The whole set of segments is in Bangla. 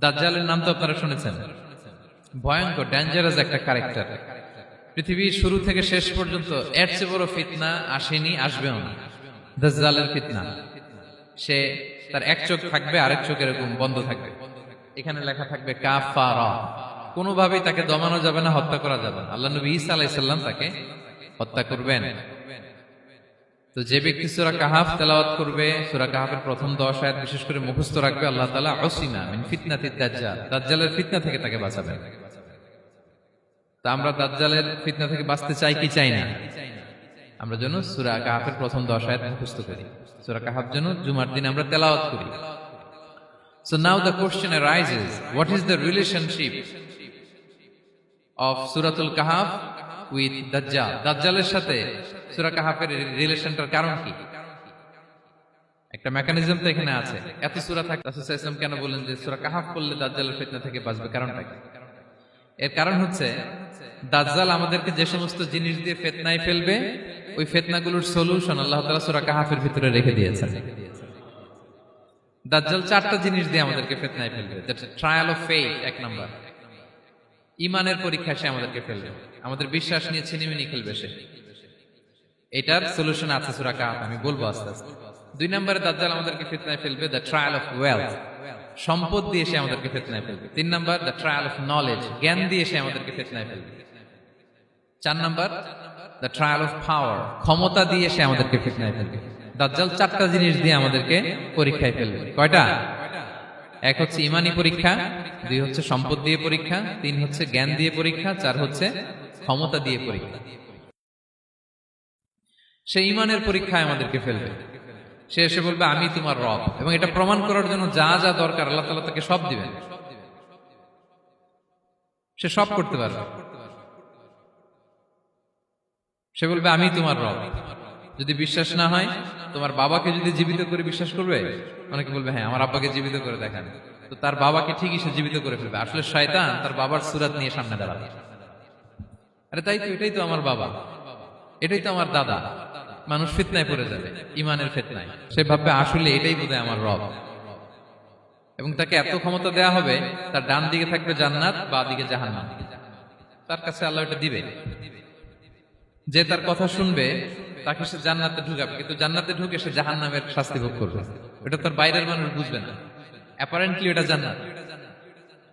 দাজ্জালের নাম তো আপনারা শুনেছেন। ভয়ঙ্কর ডেঞ্জারাস একটা ক্যারেক্টার। পৃথিবীর শুরু থেকে শেষ পর্যন্ত এর চেয়ে বড় ফিতনা আসেনি, আসবেও না। দাজ্জালের ফিতনা। সে তার এক চোখ থাকবে, আরেক চোখ এরকম বন্ধ থাকবে। এখানে লেখা থাকবে কাফারা। কোনোভাবেই তাকে দমানো যাবে না, হত্যা করা যাবে না। আল্লাহ নবী ঈসা আলাইহিস সালাম তাকে হত্যা করবেন। তো যে ব্যক্তি সূরা কাহাফ তেলাওয়াত করবে, সূরা কাহাফের প্রথম 10 আয়াত বিশেষ করে মুখস্থ রাখবে, আল্লাহ তাআলা উসিমা মিন ফিতনাতিদ দাজ্জাল, দাজ্জালের ফিতনা থেকে তাকে বাঁচাবেন। তা আমরা দাজ্জালের ফিতনা থেকে বাঁচতে চাই কি চাই না? আমরা যেন সূরা কাহাফের প্রথম 10 আয়াত মুখস্থ করি। সূরা কাহাফ যেন জুমার দিন আমরা তেলাওয়াত করি। So now the question arises, what is the relationship of Suratul Kahf with Dajjal? দাজ্জালের সাথে সূরা কাহাফের রিলেশনটার কারণ কি? একটা মেকানিজম তো এখানে আছে। এত সূরা থাকে, রাসূল সাল্লাল্লাহু আলাইহি ওয়াসাল্লাম কেন বলেন যে সূরা কাহাফ পড়লে দাজ্জালের ফিতনা থেকে বাঁচবে? কারণটা কি? এর কারণ হচ্ছে দাজ্জাল আমাদেরকে যে সমস্ত জিনিস দিয়ে ফিতনায় ফেলবে, ওই ফিতনাগুলোর সলিউশন আল্লাহ তাআলা সূরা কাহাফের ভিতরে রেখে দিয়েছেন। দাজ্জাল 4টা জিনিস দিয়ে আমাদেরকে ফিতনায় ফেলবে। দ্যাটস ট্রায়াল অফ ফেথ, এক নাম্বার। ঈমানের পরীক্ষায় সে আমাদেরকে ফেলবে, আমাদের বিশ্বাস নিয়ে ছিনিমিনি খেলবে সে। এটার সলিউশন আছে সূরা কাহাফ, আমি বলবো আস্তে আস্তে। 2 নম্বরে দাজ্জাল আমাদেরকে ফিতনায় ফেলবে, দ্য ট্রায়াল অফ ওয়েলথ, সম্পদ দিয়ে সে আমাদেরকে ফিতনায় ফেলবে। 3 নম্বর দ্য ট্রায়াল অফ নলেজ, জ্ঞান দিয়ে সে আমাদেরকে ফিতনায় ফেলবে। 4 নম্বর দ্য ট্রায়াল অফ পাওয়ার, ক্ষমতা দিয়ে সে আমাদেরকে ফিতনায় ফেলবে। দাজ্জাল 4টা জিনিস দিয়ে আমাদেরকে পরীক্ষায় ফেলবে। কয়টা? 1 হচ্ছে ঈমানি পরীক্ষা, 2 হচ্ছে সম্পদ দিয়ে পরীক্ষা, 3 হচ্ছে জ্ঞান দিয়ে পরীক্ষা, 4 হচ্ছে ক্ষমতা দিয়ে পরীক্ষা। সে ঈমানের পরীক্ষায় আমাদেরকে ফেলবে। সে এসে বলবে আমি তোমার রব, এবং এটা প্রমাণ করার জন্য যা যা দরকার আল্লাহ তাআলা তাকে সব দিবেন। সে সব করতে পারবে। সে বলবে আমি তোমার রব। যদি বিশ্বাস না হয়, তোমার বাবাকে যদি জীবিত করে বিশ্বাস করবে? অনেকে বলবে হ্যাঁ আমার আব্বাকে জীবিত করে দেখান। তো তার বাবাকে ঠিকই সে জীবিত করে ফেলবে। আসলে শয়তান তার বাবার সূরত নিয়ে সামনে দাঁড়াবে। আরে তাই তো, এটাই তো আমার বাবা, এটাই তো আমার দাদা। মানুষ ফিতনায় পড়ে যাবে, ঈমানের ফিতনায়। সে ভাববে আসলে এটাই বোধহয় আমার রব, এবং তাকে এত ক্ষমতা দেয়া হবে, তার ডান দিকে থাকবে জান্নাত, বাঁ দিকে জাহান্নাম। তার কাছে আল্লাহ এটা দিবে। যে তার কথা শুনবে তাকে সে জান্নাতে ঢুকাবে, কিন্তু জান্নাতে ঢুকে সে জাহান্নামের শাস্তি ভোগ করবে। এটা তার বাইরের মানুষ বুঝবে না, অ্যাপারেন্টলি এটা জান্নাত।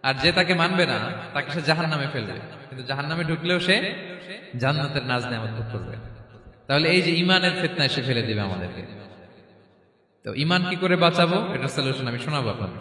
আর যে তাকে মানবে না তাকে সে জাহান্নামে ফেলবে, কিন্তু জাহান্নামে ঢুকলেও সে জান্নাতের নাজ নেয়ামত ভোগ করবে। তাহলে এই যে ঈমানের ফিতনায় সে ফেলে দিবে আমাদেরকে। তো ঈমান কি করে বাঁচাবো, এটা সলিউশন আমি শোনাবো আপনাদের।